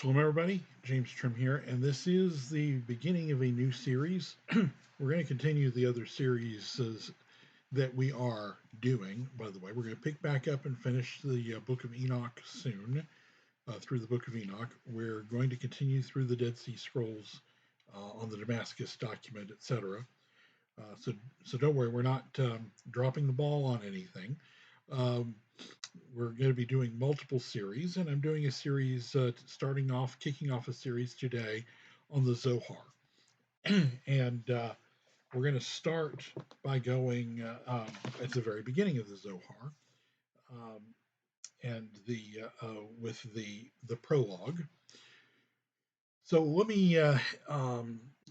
Shalom, everybody. James Trim here, and this is the beginning of a new series. We're going to continue the other series that we are doing. By the way, we're going to pick back up and finish the Book of Enoch soon. Through the Book of Enoch, we're going to continue through the Dead Sea Scrolls on the Damascus document, etc. So don't worry, we're not dropping the ball on anything. Um, we're going to be doing multiple series, and I'm doing a series kicking off a series today on the Zohar. And we're going to start by going at the very beginning of the Zohar, um, and with the prologue. So let me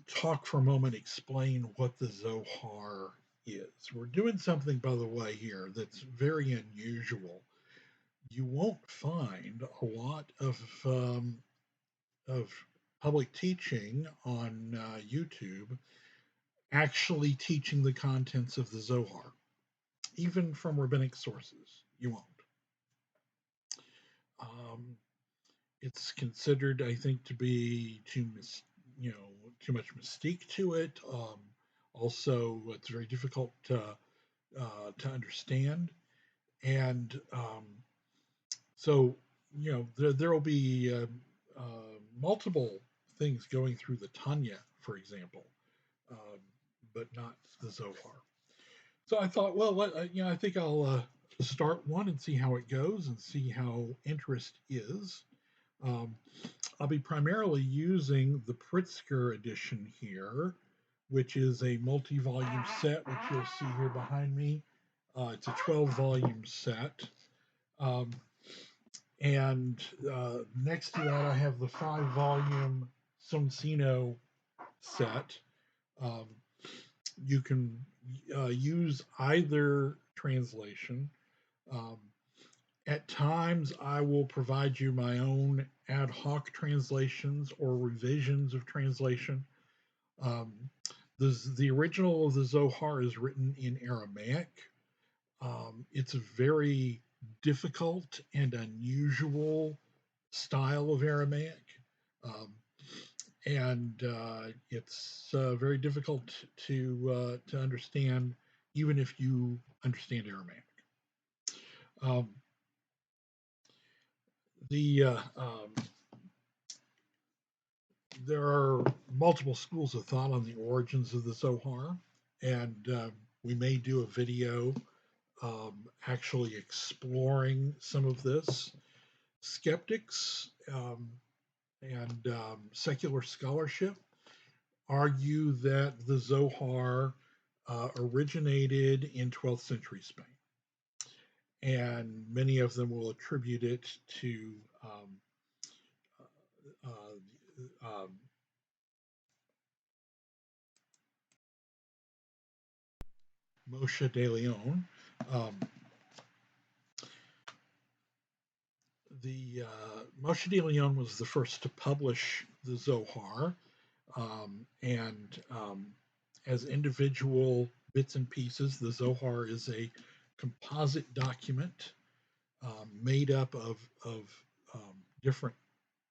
talk for a moment, explain what the Zohar is. We're doing something, by the way, here that's very unusual. You won't find a lot of public teaching on YouTube actually teaching the contents of the Zohar, even from rabbinic sources. You won't. Um, it's considered, I think, to be too much mystique to it. Also, it's very difficult to understand, and so there will be multiple things going through the Tanya, for example, um, but not the Zohar. So I thought, well, I think I'll start one and see how it goes and see how interest is. Um, I'll be primarily using the Pritzker edition here, which is a multi-volume set, which you'll see here behind me. It's a 12-volume set. Um, and next to that, I have the 5-volume Soncino set. Um, you can use either translation. Um, at times, I will provide you my own ad hoc translations or revisions of translation. Um, the original of the Zohar is written in Aramaic. It's a very difficult and unusual style of Aramaic. Um, and it's very difficult to understand, even if you understand Aramaic. Um, the There are multiple schools of thought on the origins of the Zohar, and we may do a video actually exploring some of this. Skeptics and secular scholarship argue that the Zohar originated in 12th century Spain, and many of them will attribute it to um, Moshe de Leon. Um, the Moshe de Leon was the first to publish the Zohar, and as individual bits and pieces, the Zohar is a composite document made up of different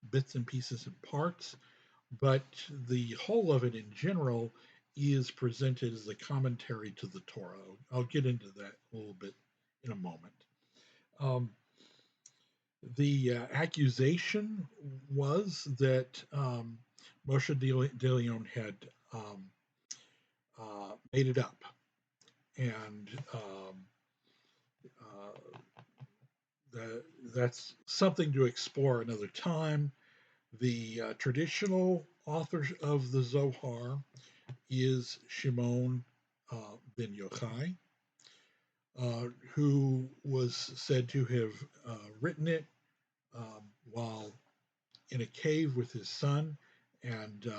bits and pieces and parts, but the whole of it in general is presented as a commentary to the Torah. I'll get into that a little bit in a moment. Um, the accusation was that Moshe de Leon had made it up, and that's something to explore another time. The traditional author of the Zohar is Shimon ben Yochai, who was said to have written it while in a cave with his son, and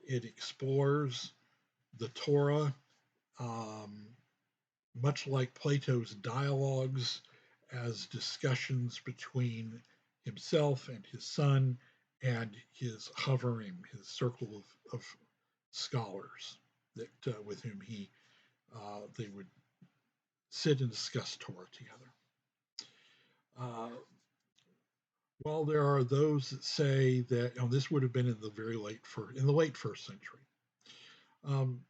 it explores the Torah, um, much like Plato's dialogues, as discussions between himself and his son and his hovering, his circle of scholars that with whom they would sit and discuss Torah together. Uh, While there are those that say that this would have been in the late first century. Um,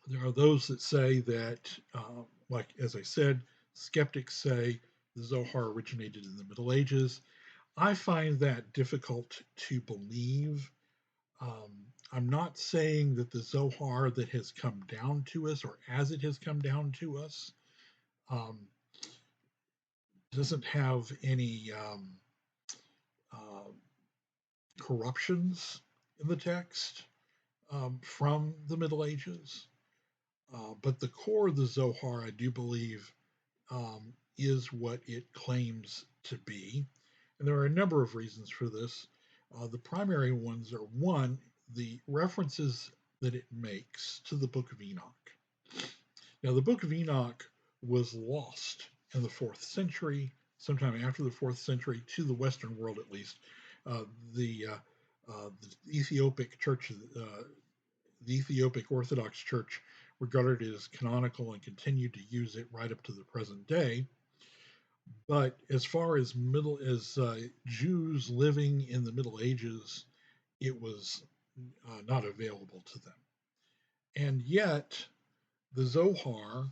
there are those that say that, like as I said, skeptics say the Zohar originated in the Middle Ages. I find that difficult to believe. I'm not saying that the Zohar that has come down to us, or as it has come down to us, um, doesn't have any uh, corruptions in the text from the Middle Ages. But the core of the Zohar, I do believe, is what it claims to be. And there are a number of reasons for this. The primary ones are one, the references that it makes to the Book of Enoch. Now, the Book of Enoch was lost in the fourth century, sometime after the fourth century, to the Western world at least. Uh, the, the Ethiopic Church, the Ethiopic Orthodox Church, regarded it as canonical and continued to use it right up to the present day. But as far as Jews living in the Middle Ages, it was not available to them. And yet, the Zohar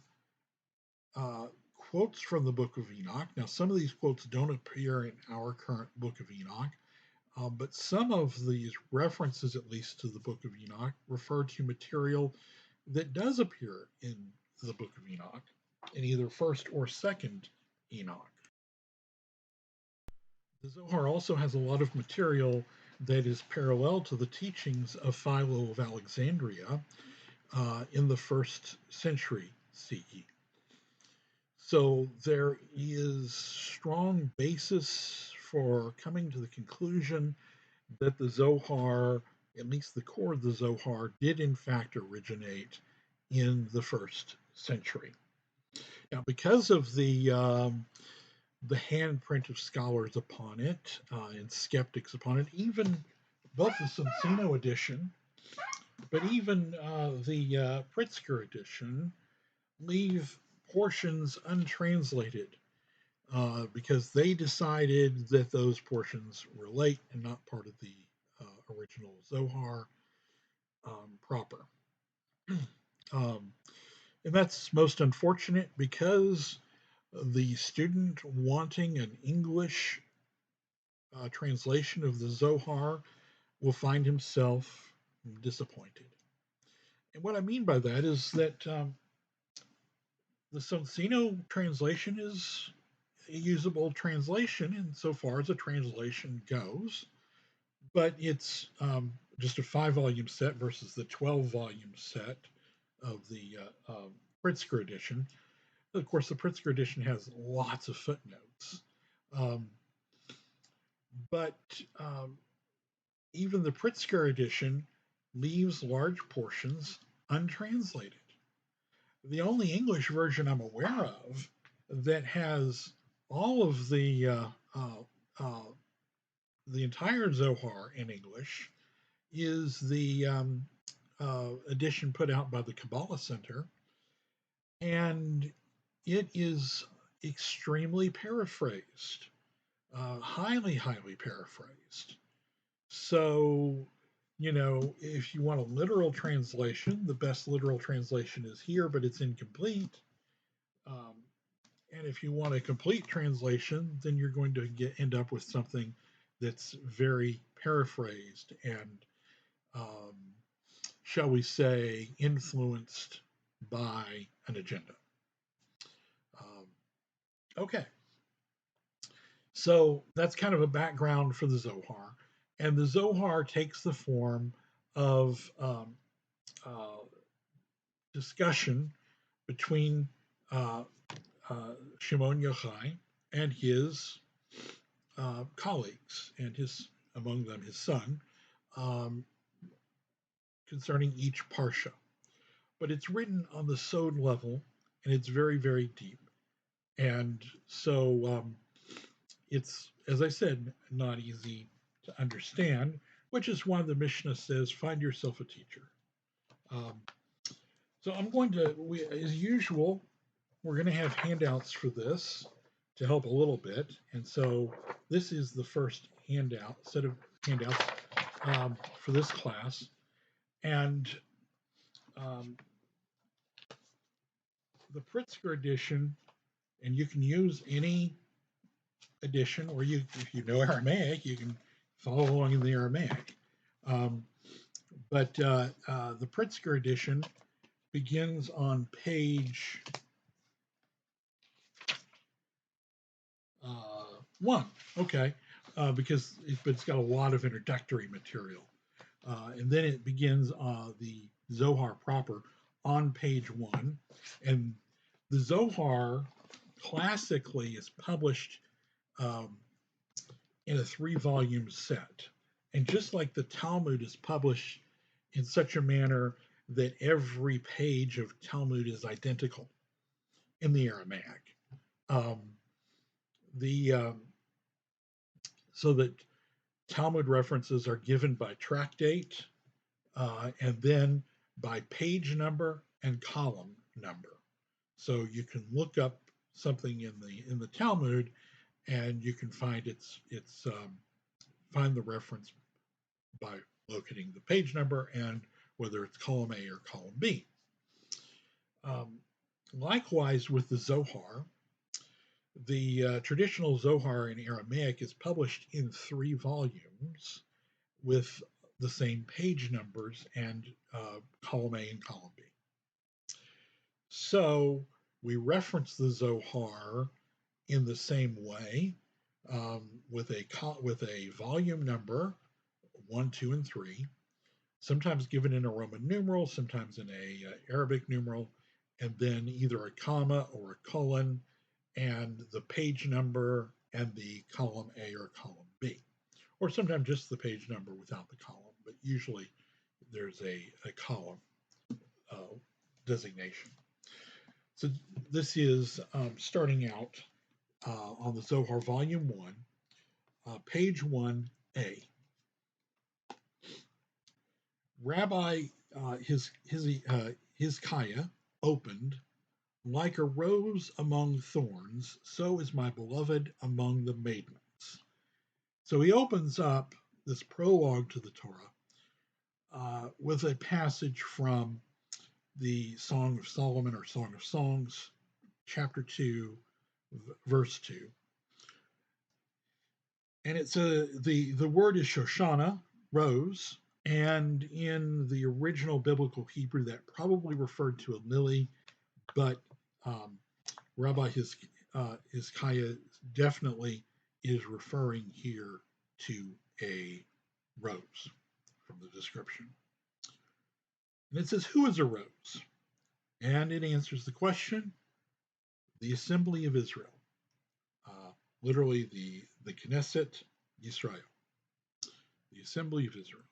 uh, quotes from the Book of Enoch. Now, some of these quotes don't appear in our current Book of Enoch, but some of these references, at least to the Book of Enoch, refer to material that does appear in the Book of Enoch, in either first or second Enoch. The Zohar also has a lot of material that is parallel to the teachings of Philo of Alexandria in the first century CE. So there is strong basis for coming to the conclusion that the Zohar, at least the core of the Zohar, did in fact originate in the first century. Now, because of the handprint of scholars upon it and skeptics upon it, even both the Soncino edition, but even the Pritzker edition, leave portions untranslated because they decided that those portions were late and not part of the original Zohar proper. um, and that's most unfortunate because the student wanting an English translation of the Zohar will find himself disappointed. And what I mean by that is that the Soncino translation is a usable translation insofar as a translation goes, but it's just a 5 volume set versus the 12 volume set of the Pritzker edition. Of course, the Pritzker edition has lots of footnotes, um, but even the Pritzker edition leaves large portions untranslated. The only English version I'm aware of that has all of uh, the entire Zohar in English is the edition put out by the Kabbalah Center, and it is extremely paraphrased, highly paraphrased. So, if you want a literal translation, the best literal translation is here, but it's incomplete. Um, and if you want a complete translation, then you're going to end up with something that's very paraphrased and, um, shall we say, influenced by an agenda. Um, okay, so that's kind of a background for the Zohar. And the Zohar takes the form of uh, discussion between uh, Shimon Yochai and his colleagues, and among them his son, um, concerning each parsha. But it's written on the Sod level, and it's very deep. And so it's, as I said, not easy to understand, which is why the Mishnah says, find yourself a teacher. Um, so I'm going to, as usual, we're going to have handouts for this to help a little bit. And so this is the first set of handouts for this class. And um, the Pritzker edition, and you can use any edition, or if you know Aramaic, you can follow along in the Aramaic. But the Pritzker edition begins on page 1. Okay, because it's got a lot of introductory material. And then it begins the Zohar proper on page 1. And the Zohar classically is published in a 3-volume set. And just like the Talmud is published in such a manner that every page of Talmud is identical in the Aramaic. So that Talmud references are given by tract date and then by page number and column number. So you can look up something in the Talmud, and you can find find the reference by locating the page number and whether it's column A or column B. Likewise with the Zohar, the traditional Zohar in Aramaic is published in 3 volumes with the same page numbers and column A and column B. So we reference the Zohar in the same way with a volume number 1, 2, and 3, sometimes given in a Roman numeral, sometimes in a Arabic numeral, and then either a comma or a colon, and the page number and the column A or column B, or sometimes just the page number without the column, but usually there's a column designation. So this is starting out on the Zohar Volume 1, page 1a. Rabbi Hizkiah opened, like a rose among thorns, so is my beloved among the maidens. So he opens up this prologue to the Torah with a passage from the Song of Solomon or Song of Songs, chapter 2, verse 2. And it's the word is Shoshana, rose, and in the original biblical Hebrew that probably referred to a lily, but Rabbi Hizkiah definitely is referring here to a rose from the description. And it says, who is a rose? And it answers the question, the assembly of Israel. Literally the Knesset Yisrael, the assembly of Israel.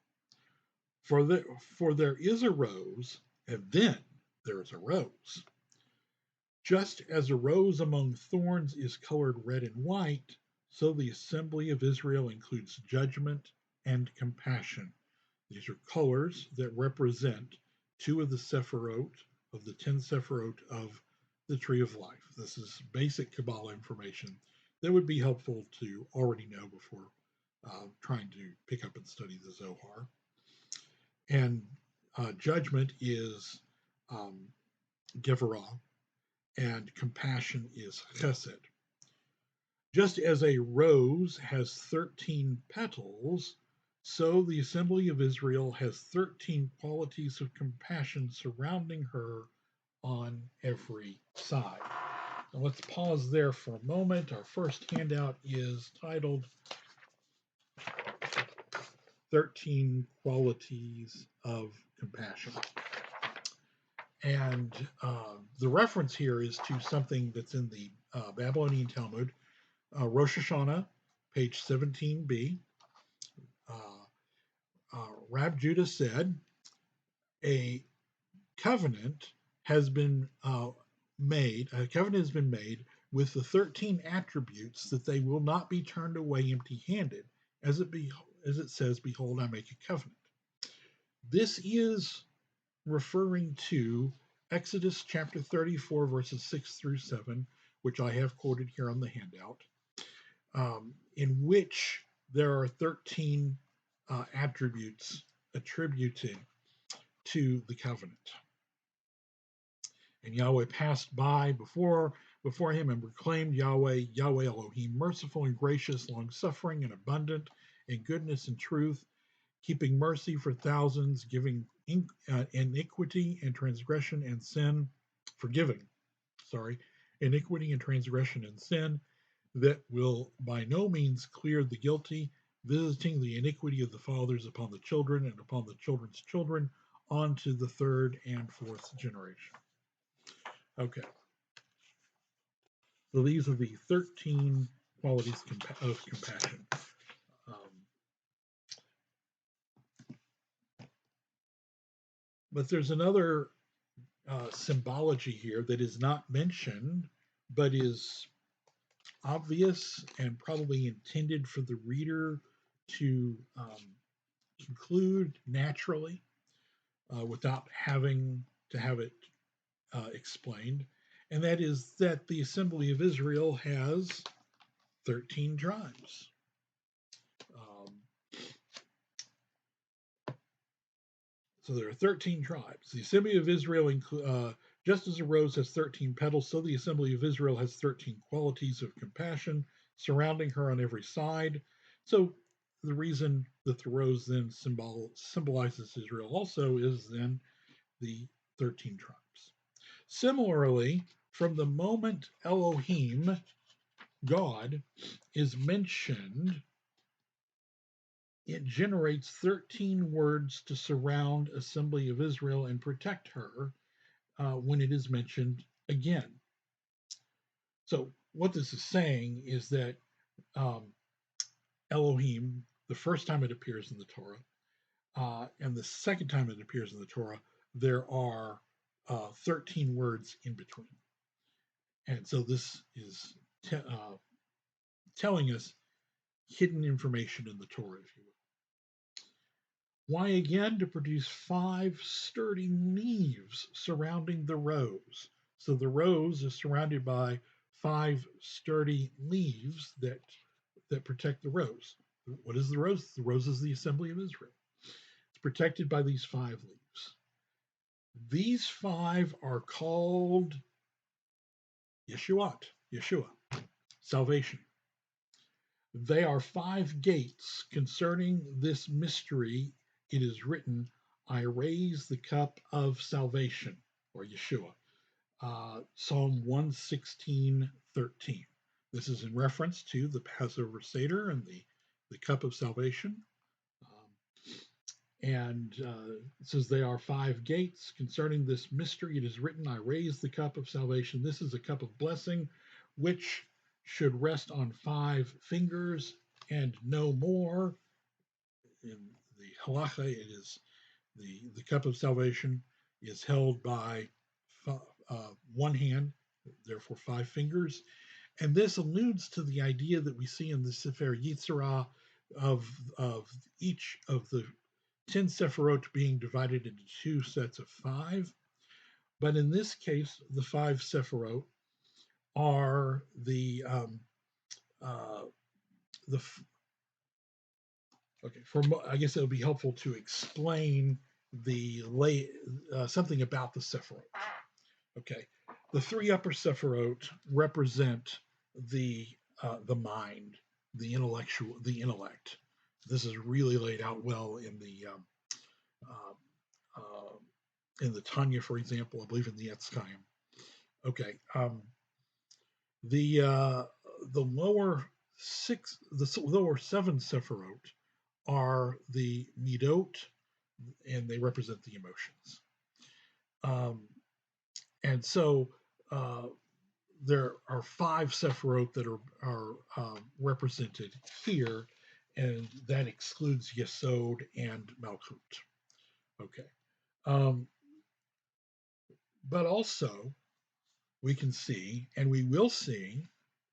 For there is a rose, and then there is a rose. Just as a rose among thorns is colored red and white, so the assembly of Israel includes judgment and compassion. These are colors that represent 2 of the Sephirot, of the 10 Sephirot of the Tree of Life. This is basic Kabbalah information that would be helpful to already know before trying to pick up and study the Zohar. And judgment is Gevarah, and compassion is Chesed. Just as a rose has 13 petals, so the assembly of Israel has 13 qualities of compassion surrounding her on every side. Now let's pause there for a moment. Our first handout is titled 13 Qualities of Compassion. And the reference here is to something that's in the Babylonian Talmud, Rosh Hashanah, page 17b. Rab Judah said, a covenant has been made with the 13 attributes that they will not be turned away empty-handed, as it says, behold, I make a covenant. This is referring to Exodus chapter 34, verses 6 through 7, which I have quoted here on the handout, in which there are 13 attributes attributed to the covenant. And Yahweh passed by before him and proclaimed, Yahweh, Yahweh Elohim, merciful and gracious, long suffering and abundant in goodness and truth, keeping mercy for thousands, giving iniquity and transgression and sin, forgiving, iniquity and transgression and sin, that will by no means clear the guilty, visiting the iniquity of the fathers upon the children and upon the children's children, on to the third and fourth generation. Okay, so these are the 13 qualities of compassion. But there's another symbology here that is not mentioned, but is obvious and probably intended for the reader to conclude naturally without having to have it explained. And that is that the Assembly of Israel has 13 tribes. So there are 13 tribes. The Assembly of Israel, just as a rose has 13 petals, so the Assembly of Israel has 13 qualities of compassion surrounding her on every side. So the reason that the rose then symbolizes Israel also is then the 13 tribes. Similarly, from the moment Elohim, God, is mentioned, it generates 13 words to surround Assembly of Israel and protect her when it is mentioned again. So what this is saying is that Elohim, the first time it appears in the Torah, and the second time it appears in the Torah, there are 13 words in between. And so this is telling us hidden information in the Torah, if you will. Why again? To produce 5 sturdy leaves surrounding the rose. So the rose is surrounded by 5 sturdy leaves that protect the rose. What is the rose? The rose is the Assembly of Israel. It's protected by these 5 leaves. These 5 are called Yeshua, salvation. They are 5 gates concerning this mystery. It is written, I raise the cup of salvation, or Yeshua. Psalm 116:13. This is in reference to the Passover Seder and the cup of salvation. It says, they are 5 gates concerning this mystery. It is written, I raise the cup of salvation. This is a cup of blessing, which should rest on 5 fingers and no more. In the halacha, it is the cup of salvation is held by one hand, therefore 5 fingers. And this alludes to the idea that we see in the Sefer Yitzhak of each of the 10 Sephirot being divided into 2 sets of 5. But in this case, the 5 Sephirot are the okay. I guess it would be helpful to explain something about the Sephirot. Okay, the 3 upper Sephirot represent the mind, the intellect. This is really laid out well in the Tanya, for example. I believe in the Etzchaim. Okay, the lower 7 Sephirot are the midot, and they represent the emotions. And so there are 5 Sephirot that are represented here, and that excludes Yesod and Malchut. Okay. But also, we can see, and we will see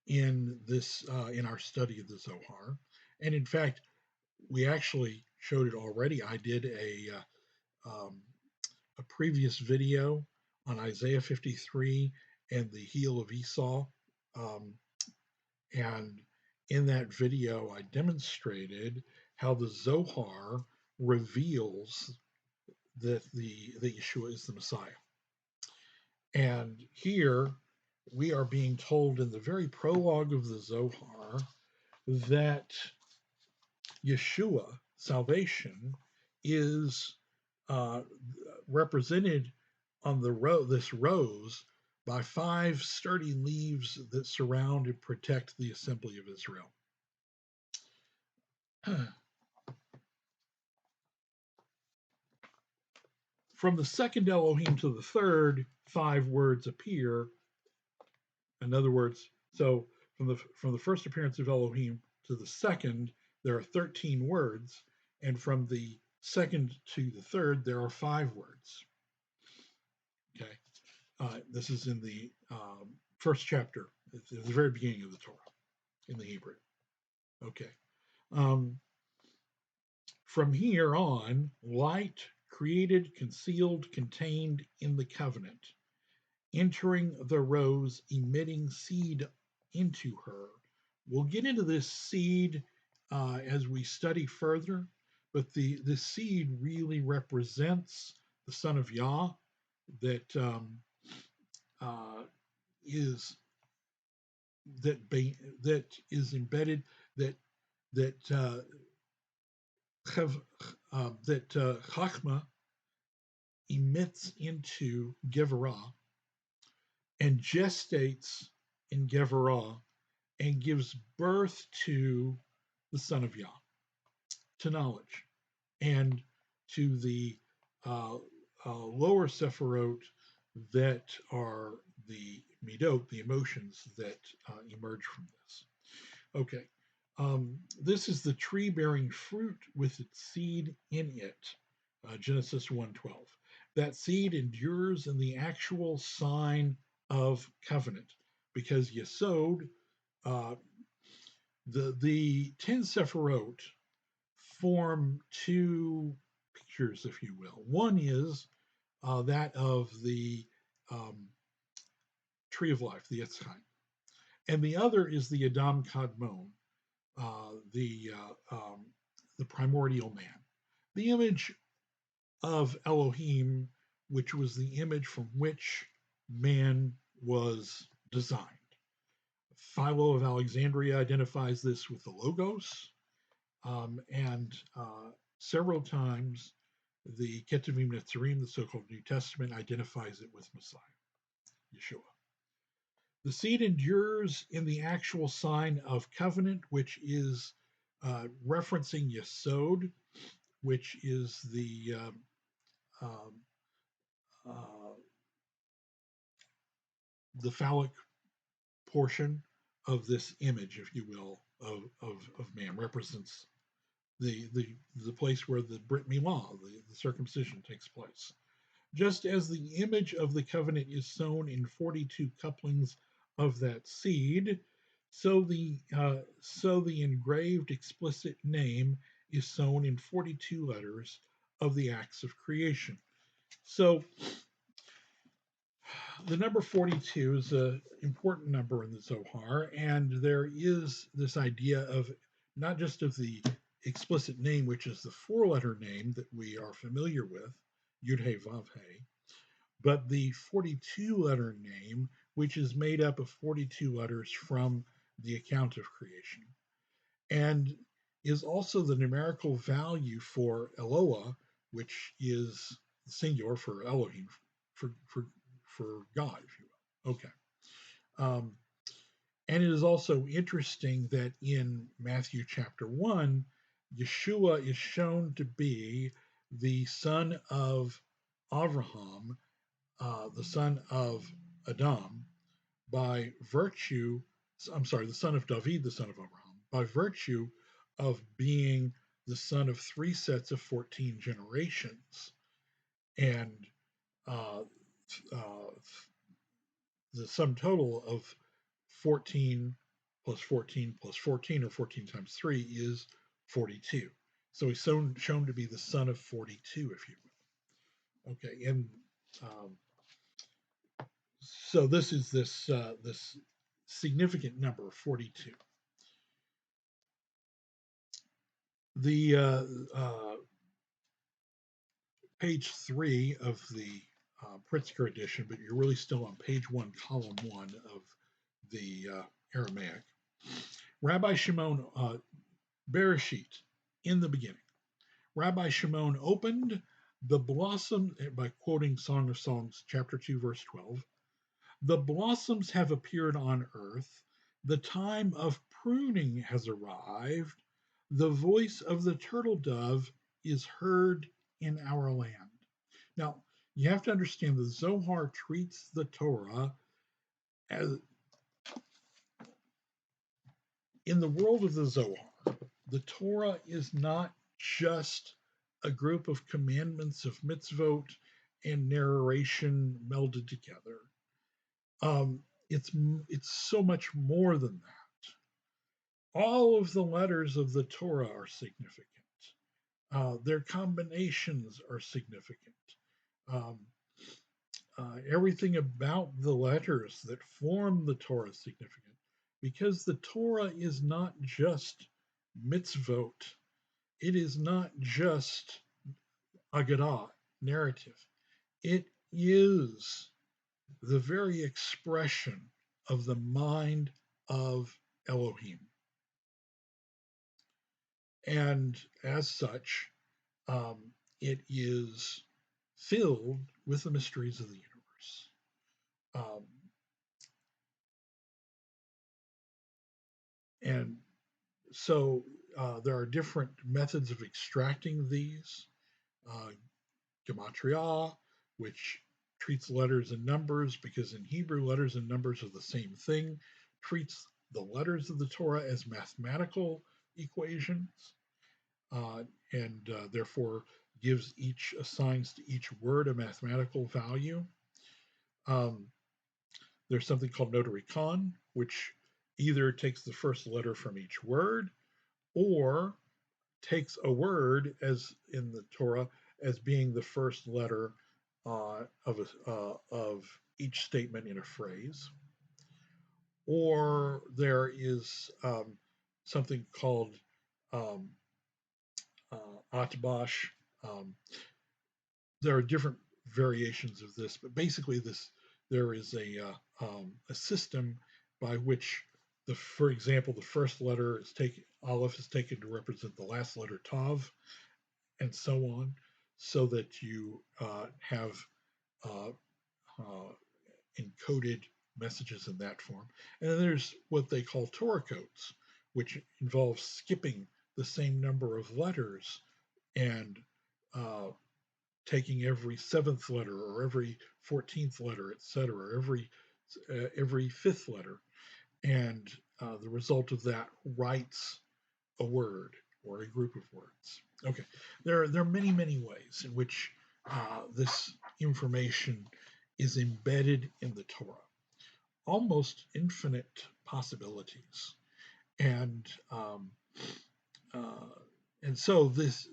in this in our study of the Zohar, and in fact, we actually showed it already. I did a previous video on Isaiah 53 and the heel of Esau Um, and in that video, I demonstrated how the Zohar reveals that Yeshua is the Messiah. And here we are being told in the very prologue of the Zohar that Yeshua, salvation, is represented on this rose by 5 sturdy leaves that surround and protect the assembly of Israel. From the second Elohim to the third, 5 words appear. In other words, so from the first appearance of Elohim to the second, there are 13 words, and from the second to the third, there are 5 words. Okay, this is in the first chapter, at the very beginning of the Torah, in the Hebrew. Okay, from here on, light created, concealed, contained in the covenant, entering the rose, emitting seed into her. We'll get into this seed as we study further, but the seed really represents the Son of Yah that uh, is that is embedded that that Chachma emits into Gevarah and gestates in Gevarah and gives birth to the Son of Yah, to knowledge, and to the lower Sephirot that are the midot, the emotions that emerge from this. Okay, this is the tree bearing fruit with its seed in it, Genesis 1:12. That seed endures in the actual sign of covenant because Yesod, uh, the 10 Sephirot form 2 pictures, if you will. One is that of the um, tree of life, the Etz Chaim, and the other is the Adam Kadmon, uh, the uh, um, the primordial man, the image of Elohim, which was the image from which man was designed. Philo of Alexandria identifies this with the Logos, and several times the Ketuvim Netzarim, the so-called New Testament, identifies it with Messiah, Yeshua. The seed endures in the actual sign of covenant, which is referencing Yesod, which is um, uh, the phallic portion of this image, if you will, of man, represents the place where the Brit Milah, the circumcision, takes place. Just as the image of the covenant is sown in 42 couplings of that seed, so the engraved explicit name is sown in 42 letters of the acts of creation. So the number 42 is an important number in the Zohar, and there is this idea of not just of the explicit name, which is the 4-letter name that we are familiar with, Yud He Vav He, but the 42-letter name, which is made up of 42 letters from the account of creation, and is also the numerical value for Eloah, which is singular for Elohim, for God, if you will. Okay. Um, and it is also interesting that in Matthew chapter 1, Yeshua is shown to be the son of Avraham, the son of Adam, by virtue, I'm sorry, the son of David, the son of Abraham, by virtue of being the son of 3 sets of 14 generations. And uh, uh, the sum total of 14 plus 14 plus 14, or 14 times 3, is 42. So he's shown to be the son of 42, if you will. Okay, and so this is this significant number, 42. The page 3 of the Pritzker edition, but you're really still on page 1, column 1 of the Aramaic. Rabbi Shimon, Bereshit, in the beginning. Rabbi Shimon opened the blossom, by quoting Song of Songs, chapter 2, verse 12. The blossoms have appeared on earth. The time of pruning has arrived. The voice of the turtle dove is heard in our land. Now, you have to understand the Zohar treats the Torah as, in the world of the Zohar, the Torah is not just a group of commandments of mitzvot and narration melded together. It's so much more than that. All of the letters of the Torah are significant. Their combinations are significant. Um, Everything about the letters that form the Torah is significant, because the Torah is not just mitzvot. It is not just Agadah, narrative. It is the very expression of the mind of Elohim. And as such, it is filled with the mysteries of the universe. And so there are different methods of extracting these. Gematria, which treats letters and numbers, because in Hebrew, letters and numbers are the same thing, treats the letters of the Torah as mathematical equations, and therefore assigns to each word a mathematical value. There's something called notaricon, which either takes the first letter from each word or takes a word, as in the Torah, as being the first letter of each statement in a phrase. Or there is something called Atbash. There are different variations of this, but basically there is a system by which for example, the first letter is taken, Aleph is taken to represent the last letter Tav, and so on, so that you have encoded messages in that form. And then there's what they call Torah codes, which involves skipping the same number of letters and taking every seventh letter or every 14th letter, etc., every fifth letter, and the result of that writes a word or a group of words. Okay, there are many ways in which this information is embedded in the Torah, almost infinite possibilities, and so this,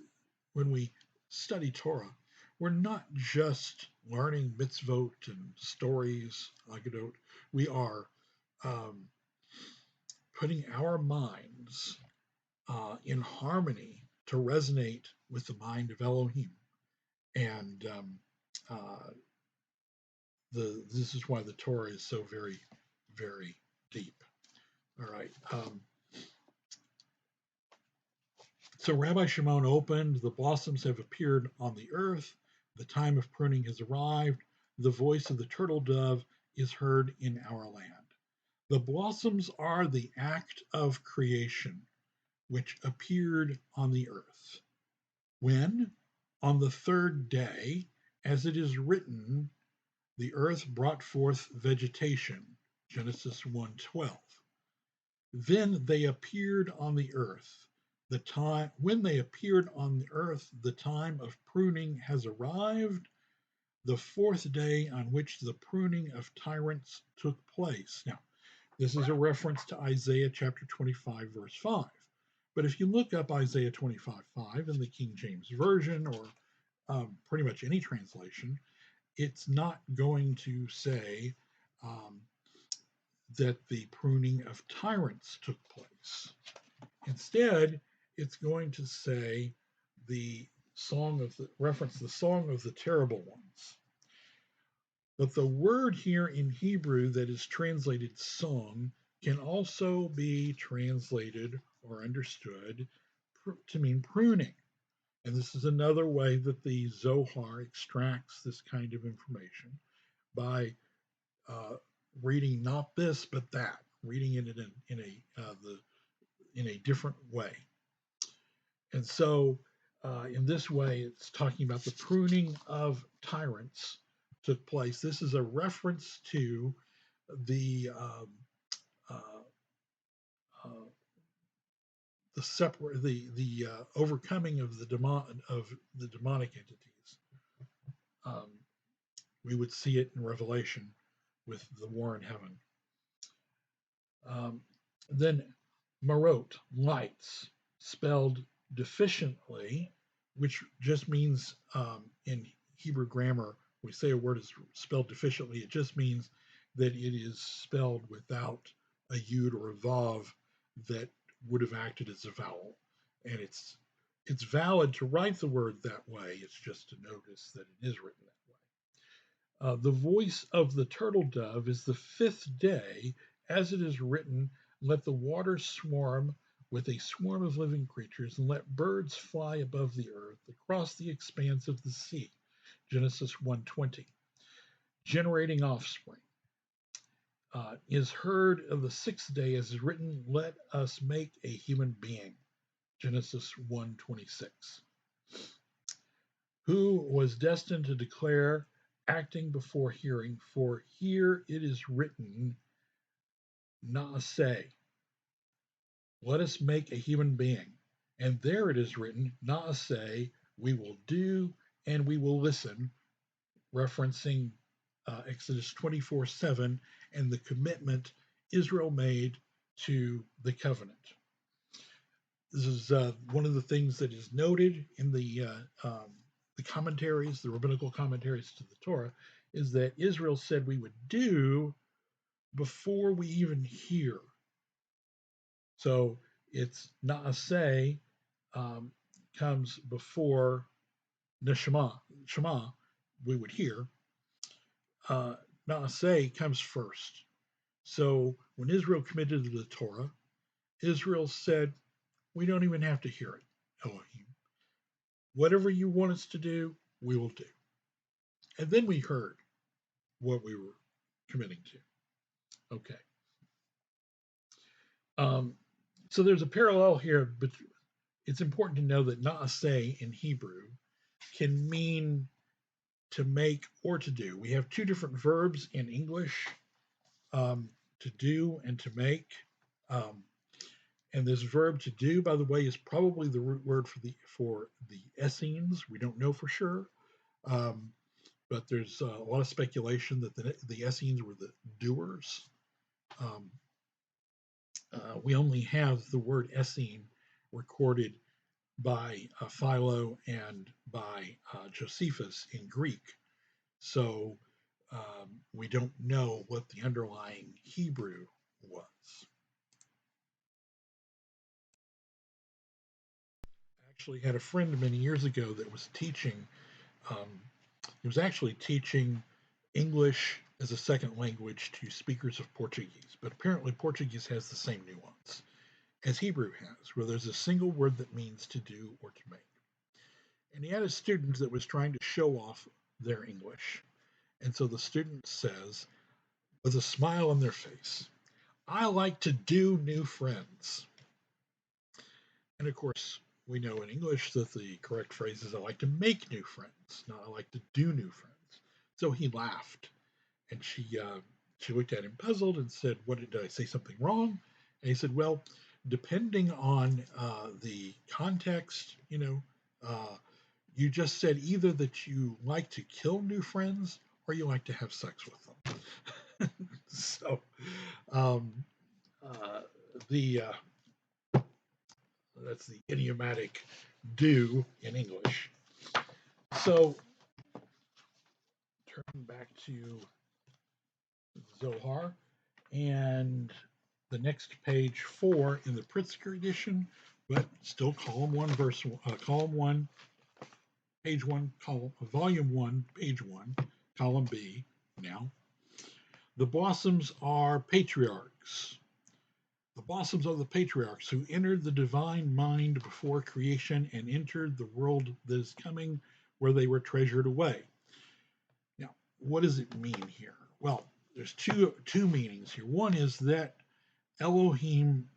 when we study Torah, we're not just learning mitzvot and stories, agadot. We are putting our minds in harmony to resonate with the mind of Elohim. And this is why the Torah is so very, very deep. All right. So Rabbi Shimon opened, the blossoms have appeared on the earth, the time of pruning has arrived, the voice of the turtle dove is heard in our land. The blossoms are the act of creation which appeared on the earth. When, on the third day, as it is written, the earth brought forth vegetation, Genesis 1:12. Then they appeared on the earth. When they appeared on the earth, the time of pruning has arrived, the fourth day on which the pruning of tyrants took place. Now, this is a reference to Isaiah chapter 25, verse 5. But if you look up Isaiah 25:5 in the King James Version, or pretty much any translation, it's not going to say that the pruning of tyrants took place. Instead, it's going to say reference the song of the terrible ones. But the word here in Hebrew that is translated song can also be translated or understood to mean pruning. And this is another way that the Zohar extracts this kind of information by reading not this but that, reading it in a different way. And so, in this way, it's talking about the pruning of tyrants took place. This is a reference to the uh, uh, the overcoming of the demonic entities. Um, we would see it in Revelation with the war in heaven. Then marot, lights, spelled deficiently, which just means in Hebrew grammar, we say a word is spelled deficiently, it just means that it is spelled without a yud or a vav that would have acted as a vowel. And it's valid to write the word that way. It's just to notice that it is written that way. The voice of the turtle dove is the fifth day, as it is written, let the waters swarm with a swarm of living creatures, and let birds fly above the earth across the expanse of the sea. Genesis 1:20. Generating offspring is heard of the sixth day, as is written, let us make a human being. Genesis 1:26. Who was destined to declare, acting before hearing, for here it is written, Naaseh, let us make a human being. And there it is written, Naaseh, we will do and we will listen, referencing Exodus 24:7 and the commitment Israel made to the covenant. This is one of the things that is noted in the commentaries, the rabbinical commentaries to the Torah, is that Israel said we would do before we even hear. So it's Naaseh comes before Neshama, Shema, we would hear. Naaseh comes first. So when Israel committed to the Torah, Israel said, we don't even have to hear it, Elohim. Whatever you want us to do, we will do. And then we heard what we were committing to. Okay. So there's a parallel here, but it's important to know that naaseh in Hebrew can mean to make or to do. We have two different verbs in English, to do and to make. And this verb to do, by the way, is probably the root word for the Essenes. We don't know for sure. But there's a lot of speculation that the Essenes were the doers. We only have the word Essene recorded by Philo and by Josephus in Greek. So we don't know what the underlying Hebrew was. I actually had a friend many years ago that was teaching. He was actually teaching English as a second language to speakers of Portuguese, but apparently Portuguese has the same nuance as Hebrew has, where there's a single word that means to do or to make. And he had a student that was trying to show off their English. And so the student says, with a smile on their face, I like to do new friends. And of course, we know in English that the correct phrase is I like to make new friends, not I like to do new friends. So he laughed, and she looked at him puzzled and said, "What did I say something wrong?" And he said, "Well, depending on the context, you just said either that you like to kill new friends or you like to have sex with them." So um, the that's the idiomatic "do" in English. So turn back to Zohar, and the next page 4 in the Pritzker edition, but still column 1, column 1, page 1, volume 1, page 1, column B. Now, the blossoms are patriarchs. The blossoms are the patriarchs who entered the divine mind before creation and entered the world that is coming, where they were treasured away. Now, what does it mean here? Well, there's two meanings here. One is that Elohim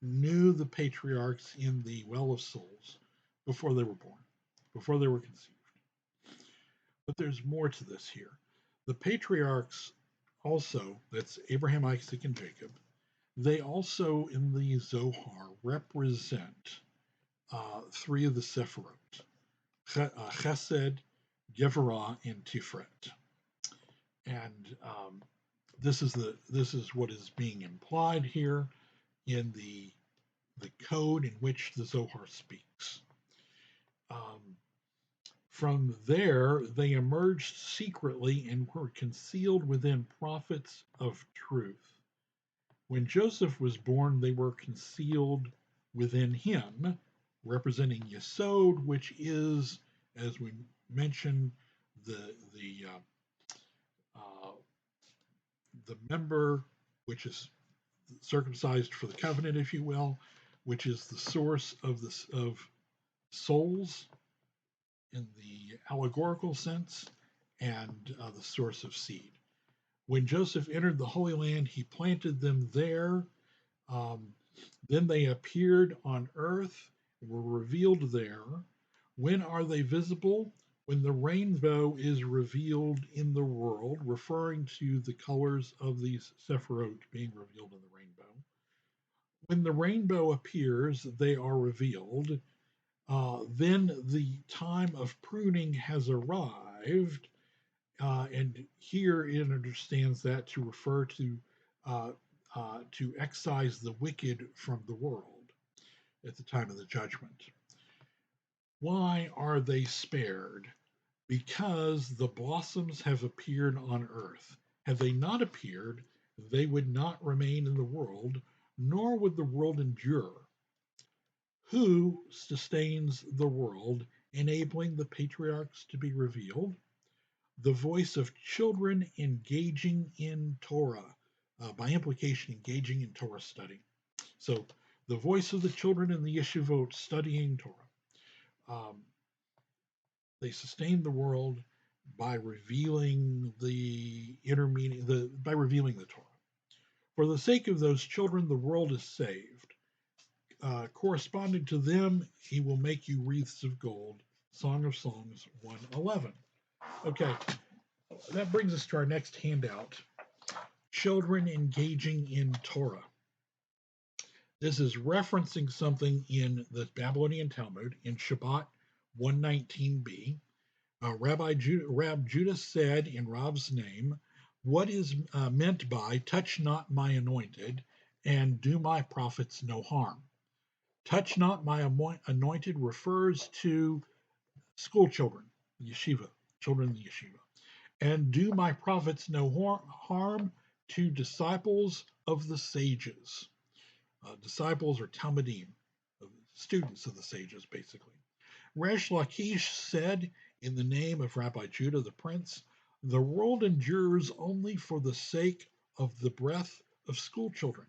knew the patriarchs in the well of souls before they were born, before they were conceived. But there's more to this here. The patriarchs also, that's Abraham, Isaac, and Jacob, they also in the Zohar represent three of the Sephirot, Chesed, Gevurah, and Tiferet. And this is what is being implied here in the code in which the Zohar speaks. From there, they emerged secretly and were concealed within prophets of truth. When Joseph was born, they were concealed within him, representing Yesod, which is, as we mentioned, the member which is circumcised for the covenant, if you will, which is the source of souls in the allegorical sense, and the source of seed. When Joseph entered the Holy Land, he planted them there. Then they appeared on earth, were revealed there. When are they visible? When the rainbow is revealed in the world, referring to the colors of these Sephirot being revealed in the rainbow. When the rainbow appears, they are revealed. Then the time of pruning has arrived, and here it understands that to refer to excise the wicked from the world at the time of the judgment. Why are they spared? Because the blossoms have appeared on earth. Had they not appeared, they would not remain in the world, nor would the world endure. Who sustains the world, enabling the patriarchs to be revealed? The voice of children engaging in Torah, by implication, engaging in Torah study. So, the voice of the children in the yeshivot studying Torah. They sustain the world by revealing the inner meaning, by revealing the Torah. For the sake of those children, the world is saved. Corresponding to them, he will make you wreaths of gold. Song of Songs 111. Okay, that brings us to our next handout. Children engaging in Torah. This is referencing something in the Babylonian Talmud in Shabbat 119b. Rab Judah said in Rab's name, what is meant by touch not my anointed and do my prophets no harm? Touch not my anointed refers to school children, yeshiva, children in the yeshiva. And do my prophets no harm to disciples of the sages. Disciples are Talmudim, students of the sages, basically. Resh Lakish said, in the name of Rabbi Judah the Prince, the world endures only for the sake of the breath of school children.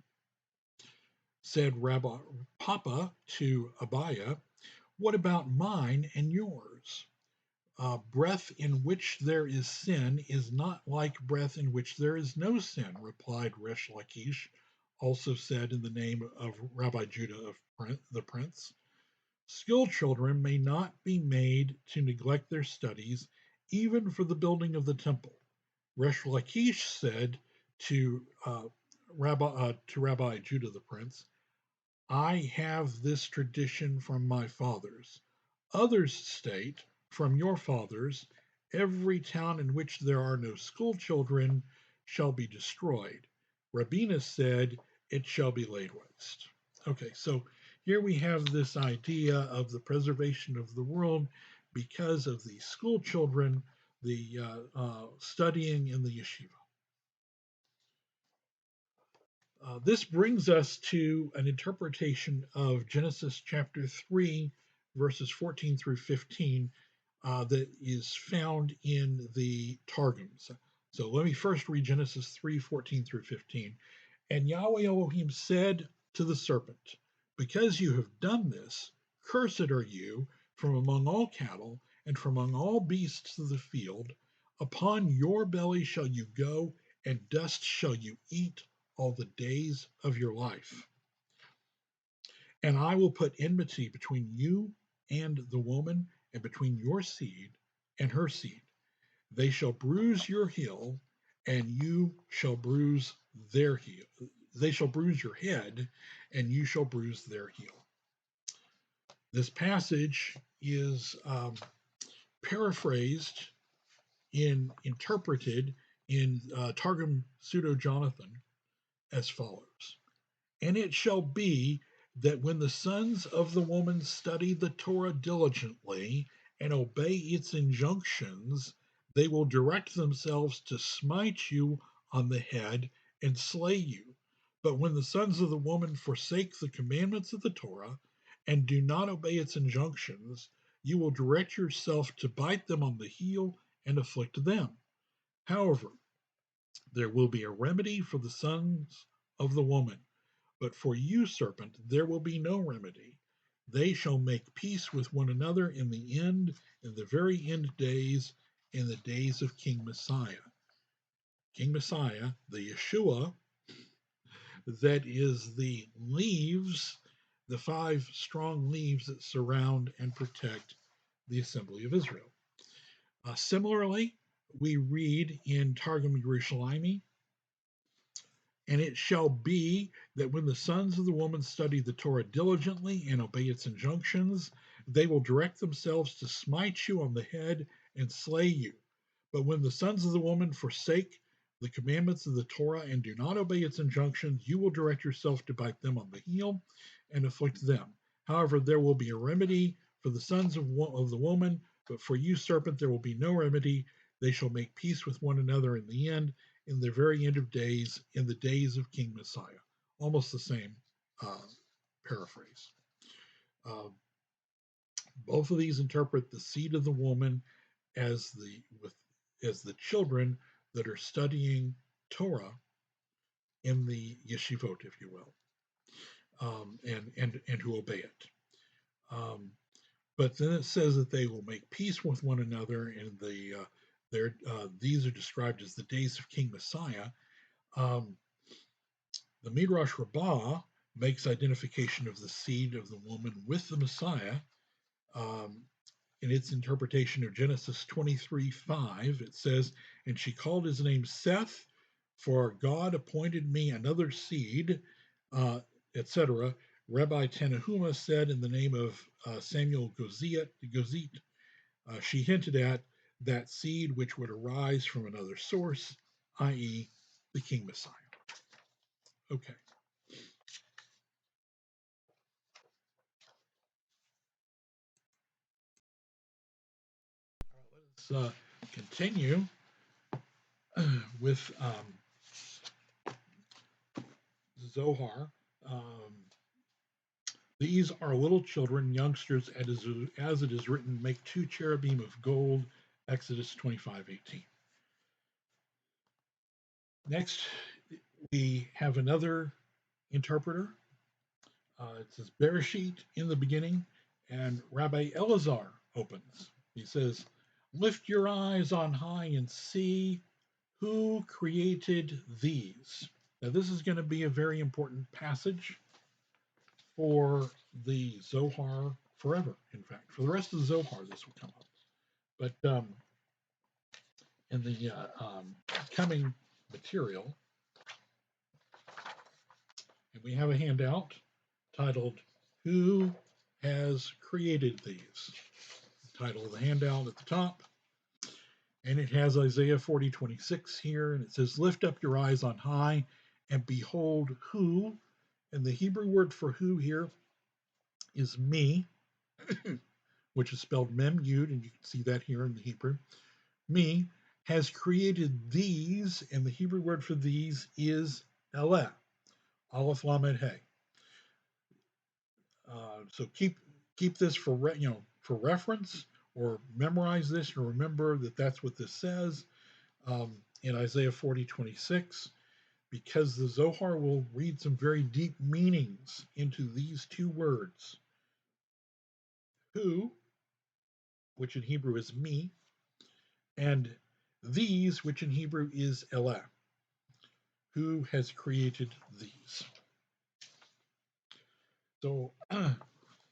Said Rabbi Papa to Abaya, what about mine and yours? Breath in which there is sin is not like breath in which there is no sin, replied Resh Lakish, also said in the name of Rabbi Judah of the Prince. School children may not be made to neglect their studies, even for the building of the temple. Resh Lakish said to Rabbi Judah the Prince, I have this tradition from my fathers. Others state, from your fathers, every town in which there are no school children shall be destroyed. Rabina said, it shall be laid waste. Okay, so here we have this idea of the preservation of the world because of the school children, the studying in the yeshiva. This brings us to an interpretation of Genesis chapter 3, verses 14 through 15, that is found in the Targums. So let me first read Genesis 3, 14 through 15. And Yahweh Elohim said to the serpent, because you have done this, cursed are you from among all cattle and from among all beasts of the field. Upon your belly shall you go, and dust shall you eat all the days of your life. And I will put enmity between you and the woman, and between your seed and her seed. They shall bruise your heel, and you shall bruise their heel. They shall bruise your head, and you shall bruise their heel. This passage is paraphrased interpreted in Targum Pseudo Jonathan as follows. And it shall be that when the sons of the woman study the Torah diligently and obey its injunctions, they will direct themselves to smite you on the head and slay you. But when the sons of the woman forsake the commandments of the Torah and do not obey its injunctions, you will direct yourself to bite them on the heel and afflict them. However, there will be a remedy for the sons of the woman. But for you, serpent, there will be no remedy. They shall make peace with one another in the end, in the very end days, in the days of King Messiah. King Messiah, the Yeshua, that is the leaves, the 5 strong leaves that surround and protect the assembly of Israel. Similarly, we read in Targum Yerushalmi, and it shall be that when the sons of the woman study the Torah diligently and obey its injunctions, they will direct themselves to smite you on the head and slay you. But when the sons of the woman forsake the commandments of the Torah and do not obey its injunctions, you will direct yourself to bite them on the heel and afflict them. However, there will be a remedy for the sons of the woman, but for you, serpent, there will be no remedy. They shall make peace with one another in the end, in the very end of days, in the days of King Messiah. Almost the same paraphrase. Uh, both of these interpret the seed of the woman as the children that are studying Torah in the yeshivot, if you will, and who obey it. But then it says that they will make peace with one another, and these are described as the days of King Messiah. The Midrash Rabbah makes identification of the seed of the woman with the Messiah. In its interpretation of Genesis 23:5, it says, and she called his name Seth, for God appointed me another seed, etc. Rabbi Tanahuma said in the name of Samuel Gozit, she hinted at that seed which would arise from another source, i.e., the King Messiah. Okay. Let's continue with Zohar. These are little children, youngsters, as it is written, make 2 cherubim of gold, Exodus 25:18. Next, we have another interpreter. It says Bereshit in the beginning, and Rabbi Elazar opens. He says, lift your eyes on high and see who created these. Now, this is going to be a very important passage for the Zohar forever. In fact, for the rest of the Zohar, this will come up. But in the coming material, and we have a handout titled Who Has Created These? The title of the handout at the top. And it has Isaiah 40:26 here, and it says, lift up your eyes on high and behold who, and the Hebrew word for who here is me, which is spelled mem yud, and you can see that here in the Hebrew. Me has created these, and the Hebrew word for these is elah. Aleph Lamed Hey. So keep this for for reference, or memorize this and remember that that's what this says in Isaiah 40:26. Because the Zohar will read some very deep meanings into these two words, who, which in Hebrew is me, and these, which in Hebrew is Elah, who has created these. So it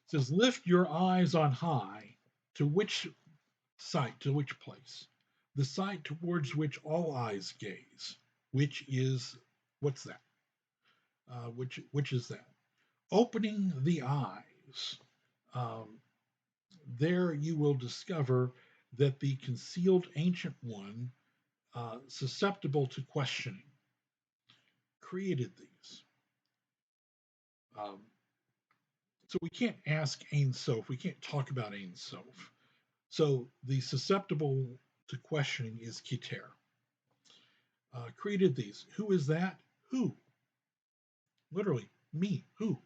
says, lift your eyes on high. To which sight, to which place? The sight towards which all eyes gaze, which is, what's that? Which is that? Opening the eyes. Um, there you will discover that the concealed ancient one, susceptible to questioning, created these. Um, so we can't ask Ein Sof, we can't talk about Ein Sof. So the susceptible to questioning is Keter. Created these. Who is that? Who? Literally, me. Who?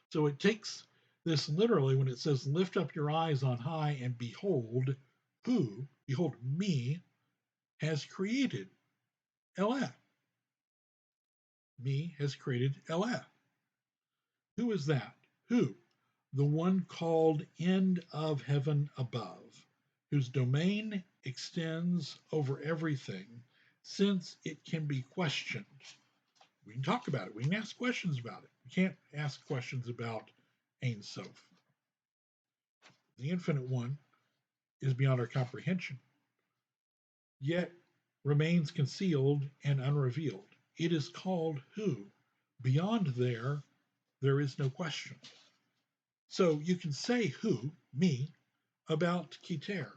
So it takes this literally when it says, lift up your eyes on high and behold who, behold me, has created Elah. Me has created Elah. Who is that? Who? The one called end of heaven above, whose domain extends over everything, since it can be questioned. We can talk about it. We can ask questions about it. We can't ask questions about Ein Sof. The infinite one is beyond our comprehension, yet remains concealed and unrevealed. It is called who? Beyond there is no question. So you can say who, me, about Keter,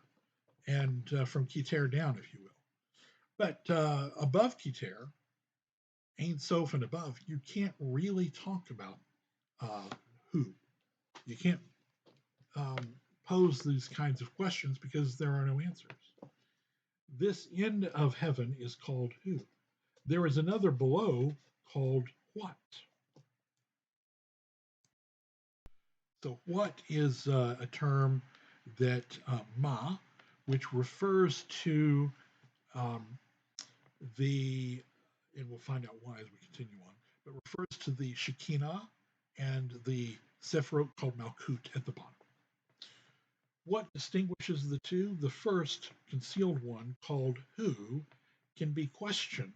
and from Keter down, if you will. But above Keter, Ein Sof and above, you can't really talk about who. You can't pose these kinds of questions because there are no answers. This end of heaven is called who? There is another below called what? So what is a term that ma, which refers to um, the, and we'll find out why as we continue on, but refers to the Shekinah and the Sephirot called Malkut at the bottom. What distinguishes the two? The first, concealed one, called who, can be questioned.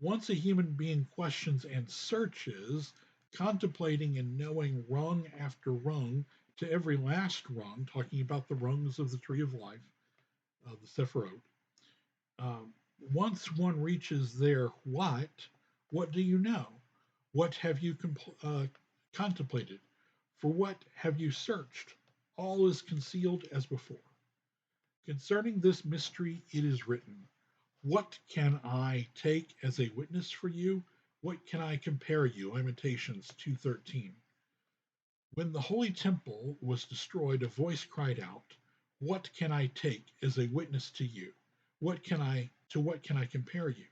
Once a human being questions and searches, contemplating and knowing rung after rung to every last rung, talking about the rungs of the tree of life, the Sephirot, once one reaches there, what do you know? What have you contemplated? For what have you searched? All is concealed as before. Concerning this mystery, it is written, what can I take as a witness for you? What can I compare you? Lamentations 2:13. When the holy temple was destroyed, a voice cried out, what can I take as a witness to you? What can I compare you?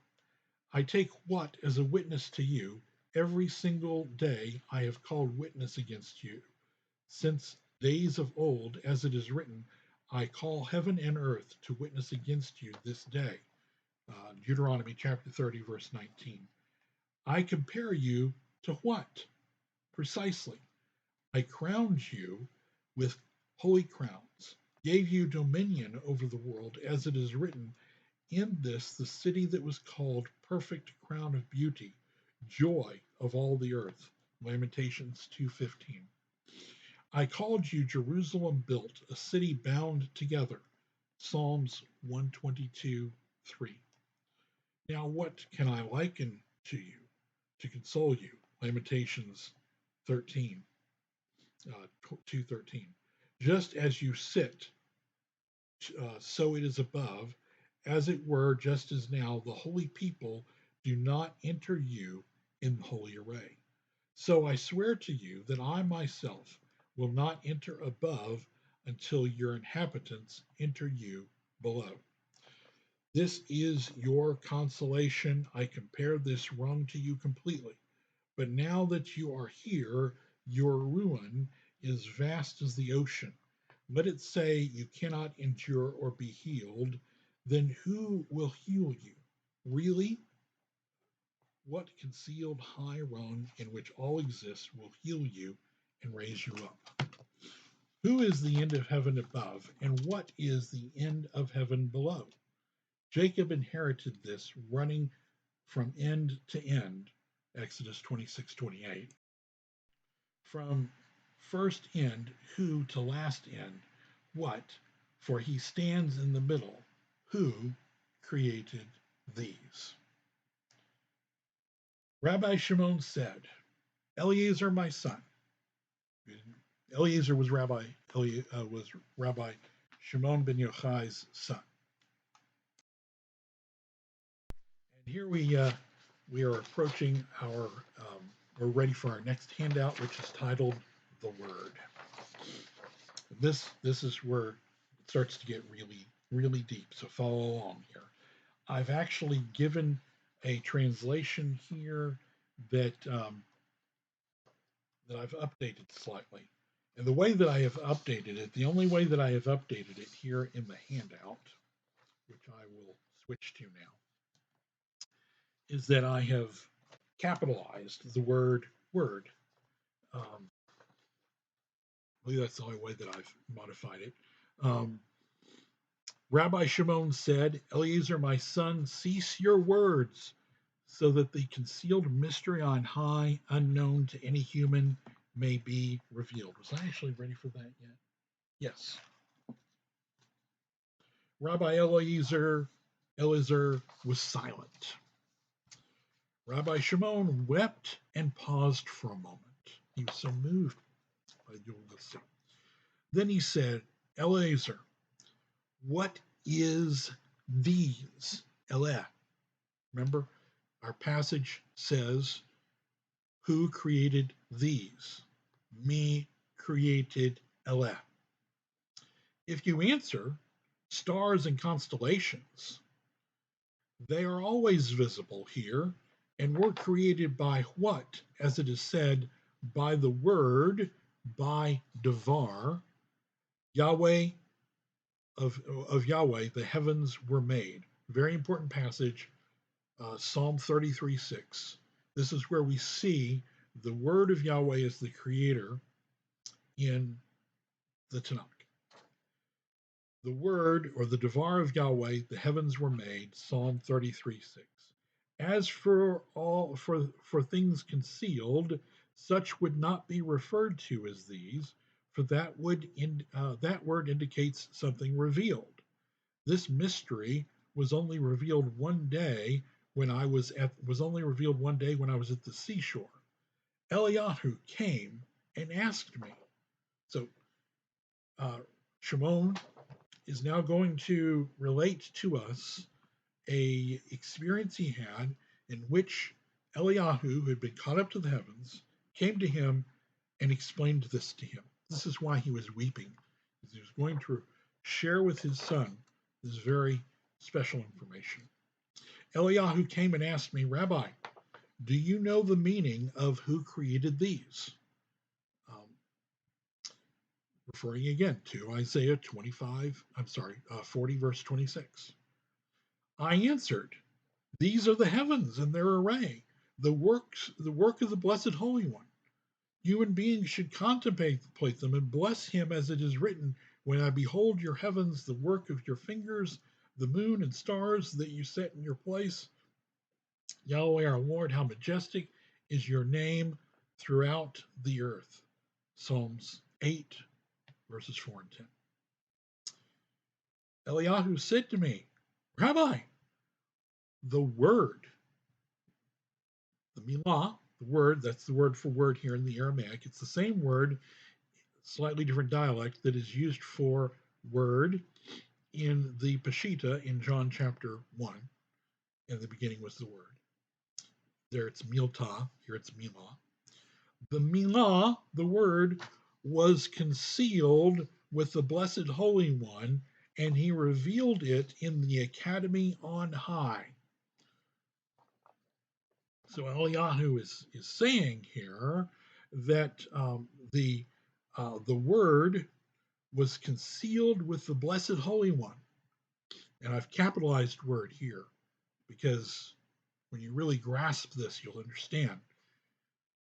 I take what as a witness to you? Every single day I have called witness against you. Since days of old, as it is written, I call heaven and earth to witness against you this day. Deuteronomy chapter 30, verse 19. I compare you to what? Precisely. I crowned you with holy crowns, gave you dominion over the world, as it is written, in this the city that was called perfect crown of beauty, joy of all the earth. Lamentations 2:15. I called you Jerusalem built, a city bound together. Psalms 122:3. Now what can I liken to you to console you? Lamentations 13, 2:13. Just as you sit, so it is above, as it were, just as now the holy people do not enter you in holy array. So I swear to you that I myself will not enter above until your inhabitants enter you below. This is your consolation. I compare this rung to you completely. But now that you are here, your ruin is vast as the ocean. Let it say you cannot endure or be healed. Then who will heal you? Really? What concealed high run in which all exists will heal you and raise you up? Who is the end of heaven above, and what is the end of heaven below? Jacob inherited this, running from end to end, Exodus 26:28. From first end, who to last end, what? For he stands in the middle. Who created these? Rabbi Shimon said, Eliezer, my son. Eliezer was Rabbi Shimon ben Yochai's son. And here we are approaching we're ready for our next handout, which is titled "The Word." This is where it starts to get really deep. So follow along here. I've actually given a translation here that that I've updated slightly. And the way that I have updated it, the only way that I have updated it here in the handout, which I will switch to now, is that I have capitalized the word word. I believe that's the only way that I've modified it. Rabbi Shimon said, Eliezer, my son, cease your words, so that the concealed mystery on high, unknown to any human, may be revealed. Was I actually ready for that yet? Yes. Rabbi Eliezer was silent. Rabbi Shimon wept and paused for a moment. He was so moved by this. Then he said, Eliezer, what is these? Eleh. Remember, our passage says, who created these? Me created Eleh. If you answer, stars and constellations, they are always visible here, and were created by what? As it is said, by the word, by Devar, Yahweh of Yahweh, the heavens were made. Very important passage, Psalm 33:6. This is where we see the word of Yahweh as the creator in the Tanakh. The word, or the Devar of Yahweh, the heavens were made, Psalm 33:6. As for things concealed, such would not be referred to as these, for that word indicates something revealed. This mystery was only revealed one day when I was at the seashore. Eliyahu came and asked me. So Shimon is now going to relate to us a experience he had in which Eliyahu, who had been caught up to the heavens, came to him and explained this to him. This is why he was weeping, because he was going to share with his son this very special information. Eliyahu came and asked me, Rabbi, do you know the meaning of who created these? Referring again to Isaiah 40, verse 26. I answered, these are the heavens and their array, the work of the Blessed Holy One. Human beings should contemplate them and bless him, as it is written, when I behold your heavens, the work of your fingers, the moon and stars that you set in your place. Yahweh our Lord, how majestic is your name throughout the earth. Psalms 8, verses 4 and 10. Eliyahu said to me, Rabbi, the word, the milah, the word, that's the word for word here in the Aramaic. It's the same word, slightly different dialect, that is used for word in the Peshitta in John chapter 1. In the beginning was the word. There it's milta, here it's milah. The milah, the word, was concealed with the Blessed Holy One, and he revealed it in the academy on high. So Eliyahu is saying here that the word was concealed with the Blessed Holy One, and I've capitalized word here because when you really grasp this, you'll understand.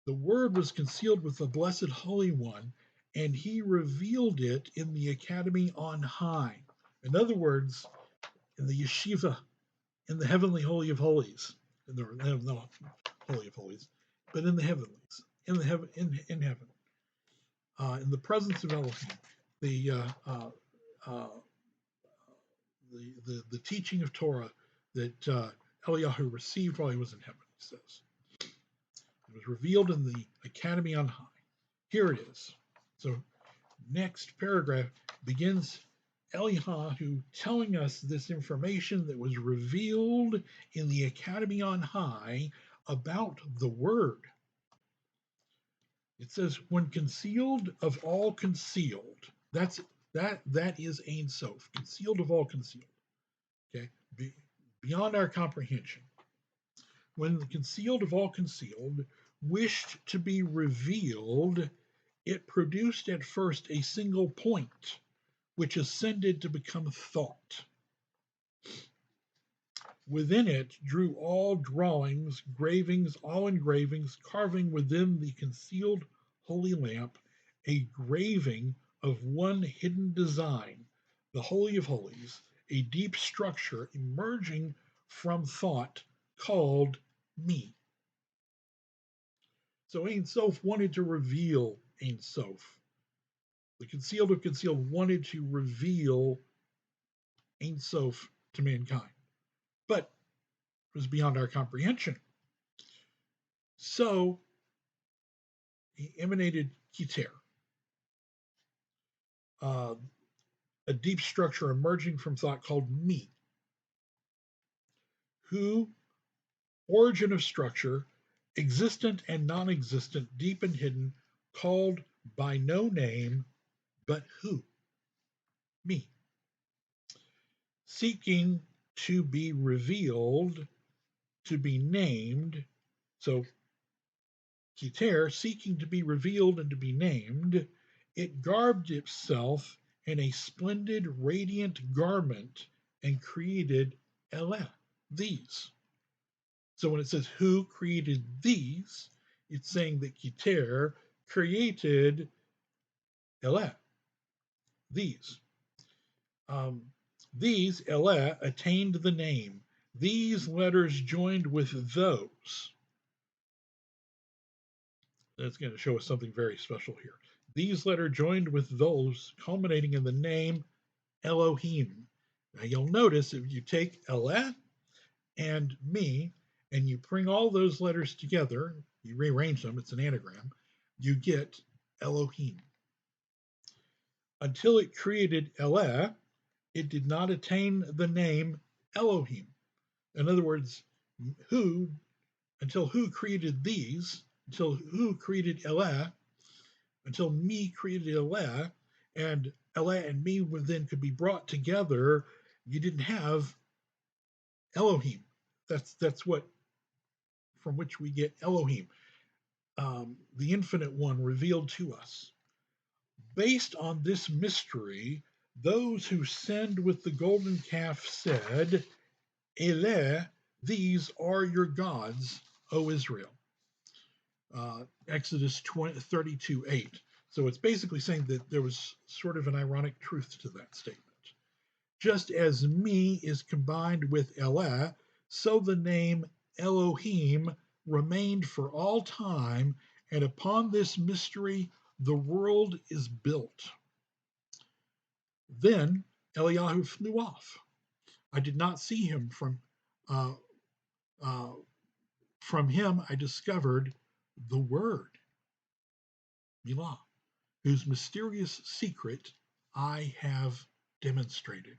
The word was concealed with the Blessed Holy One, and he revealed it in the academy on high. In other words, in the yeshiva, in the heavenly Holy of Holies, in the no, Holy of Holies, but in the heavenlies, in heaven, in the presence of Elohim, the the teaching of Torah that Eliyahu received while he was in heaven. He says it was revealed in the academy on high. Here it is. So next paragraph begins Eliyahu telling us this information that was revealed in the academy on high about the word. It says, when concealed of all concealed. That is Ein Sof, concealed of all concealed. Okay, beyond our comprehension. When the concealed of all concealed wished to be revealed, it produced at first a single point, which ascended to become thought. Within it drew all drawings, gravings, all engravings, carving within the concealed holy lamp a graving of one hidden design, the Holy of Holies, a deep structure emerging from thought called me. So Ein Sof wanted to reveal Ein Sof. The concealed of concealed wanted to reveal Ein Sof to mankind, but it was beyond our comprehension. So he emanated Keter, a deep structure emerging from thought called me, who, origin of structure, existent and non-existent, deep and hidden, called by no name, but who? Me. Seeking to be revealed, to be named. So Keter, seeking to be revealed and to be named, it garbed itself in a splendid, radiant garment and created Eleh, these. So when it says who created these, it's saying that Keter created Eleh, these. These, Eleh, attained the name. These letters joined with those. That's going to show us something very special here. These letters joined with those, culminating in the name Elohim. Now you'll notice if you take Eleh and me, and you bring all those letters together, you rearrange them, it's an anagram, you get Elohim. Until it created Eleh, it did not attain the name Elohim. In other words, until who created these, until who created Eleh, until me created Eleh, and Eleh and me then could be brought together, you didn't have Elohim. That's what, from which we get Elohim, the infinite one revealed to us. Based on this mystery, those who sinned with the golden calf said, Eleh, these are your gods, O Israel. Exodus 32:8. So it's basically saying that there was sort of an ironic truth to that statement. Just as me is combined with Eleh, so the name Elohim remained for all time, and upon this mystery the world is built. Then Eliyahu flew off. I did not see him. From him I discovered the Word, Milah, whose mysterious secret I have demonstrated.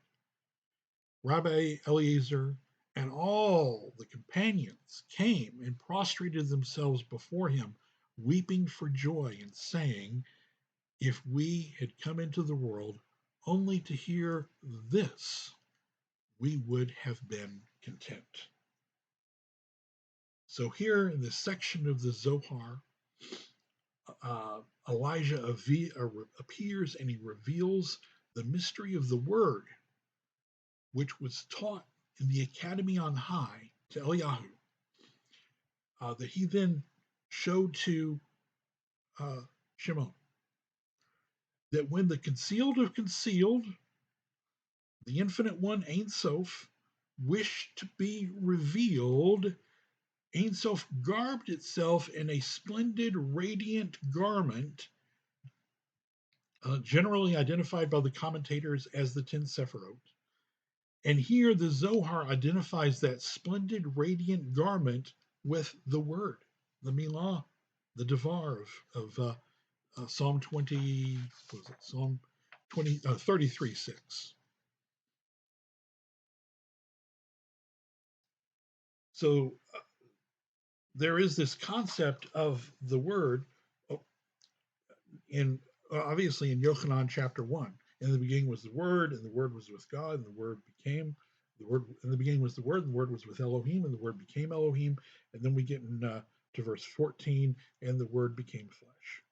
Rabbi Eliezer and all the companions came and prostrated themselves before him, weeping for joy and saying, if we had come into the world only to hear this, we would have been content. So here in this section of the Zohar, Elijah appears and he reveals the mystery of the word, which was taught in the academy on high to Eliyahu, that he then showed to Shimon. That when the concealed of concealed, the infinite one, Ein Sof, wished to be revealed, Ein Sof garbed itself in a splendid, radiant garment, generally identified by the commentators as the 10 Sephirot. And here the Zohar identifies that splendid, radiant garment with the word, the Milah, the Devar of Psalm 20, what was it? Psalm 33:6. So there is this concept of the word in obviously in Yochanan chapter 1. In the beginning was the word, and the word was with God, and the word became the word. In the beginning was the word, and the word was with Elohim, and the word became Elohim. And then we get to verse 14, and the word became flesh.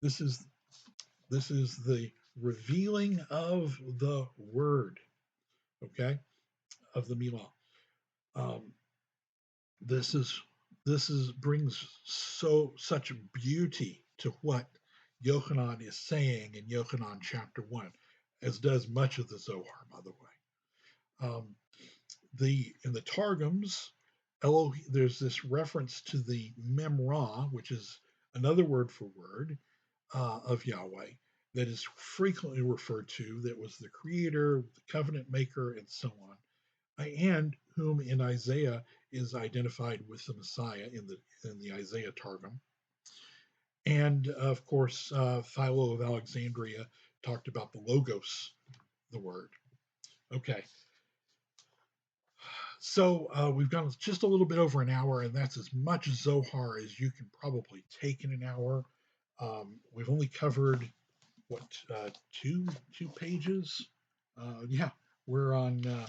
This is the revealing of the word, okay, of the Milah. This brings such beauty to what Yochanan is saying in Yochanan chapter 1, as does much of the Zohar, by the way. In the Targums, there's this reference to the Memra, which is another word for word of Yahweh, that is frequently referred to, that was the creator, the covenant maker, and so on, and whom in Isaiah is identified with the Messiah in the Isaiah Targum. And of course, Philo of Alexandria talked about the Logos, the word. Okay. So we've gone just a little bit over an hour, and that's as much Zohar as you can probably take in an hour. We've only covered two pages. Yeah, we're on.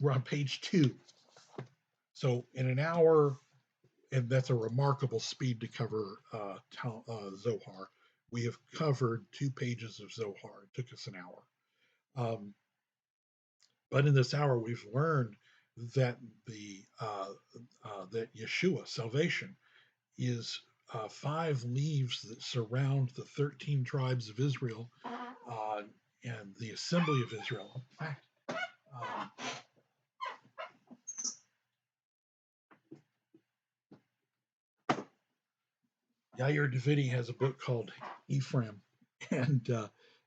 We're on page 2. So in an hour, and that's a remarkable speed to cover Zohar. We have covered 2 pages of Zohar. It took us an hour. But in this hour, we've learned that that Yeshua, salvation, is 5 leaves that surround the 13 tribes of Israel and the assembly of Israel. In fact, Yair Davidi has a book called Ephraim, and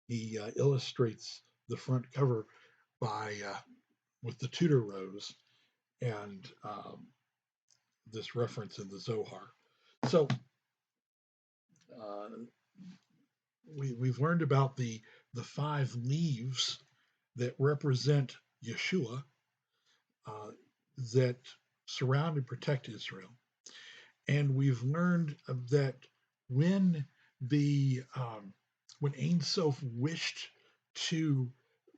he illustrates the front cover by with the Tudor rose and this reference in the Zohar. So we've learned about the 5 leaves that represent Yeshua that surround and protect Israel. And we've learned that when when Ein Sof wished to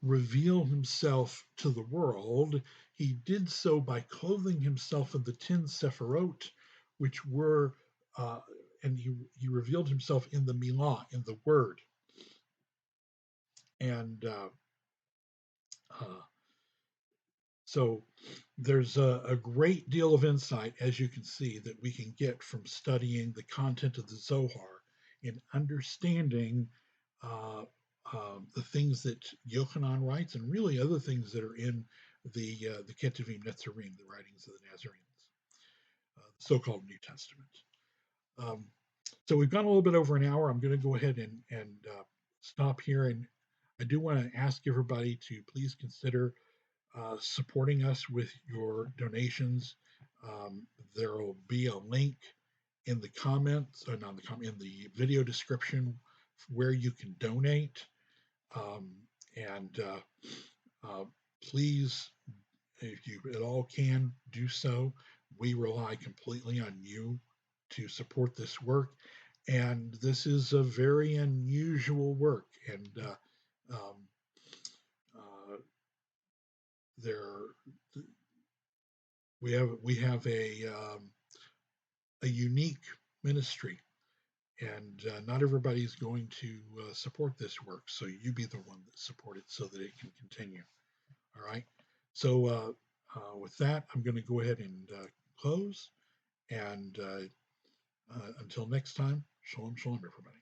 reveal himself to the world, he did so by clothing himself in the 10 Sephirot, which were, and he revealed himself in the Milah, in the Word. And so there's a great deal of insight, as you can see, that we can get from studying the content of the Zohar in understanding the things that Yochanan writes, and really other things that are in the Ketuvim Netzarim, the writings of the Nazarenes, the so-called New Testament. So we've gone a little bit over an hour. I'm going to go ahead and stop here, and I do want to ask everybody to please consider supporting us with your donations. There will be a link in the comments, not in the comment, in the video description where you can donate. And please, if you at all can, do so. We rely completely on you to support this work. And this is a very unusual work. And there we have a unique ministry, and not everybody's going to support this work. So you be the one that support it so that it can continue. All right. So with that, I'm going to go ahead and close. And until next time, shalom, shalom, everybody.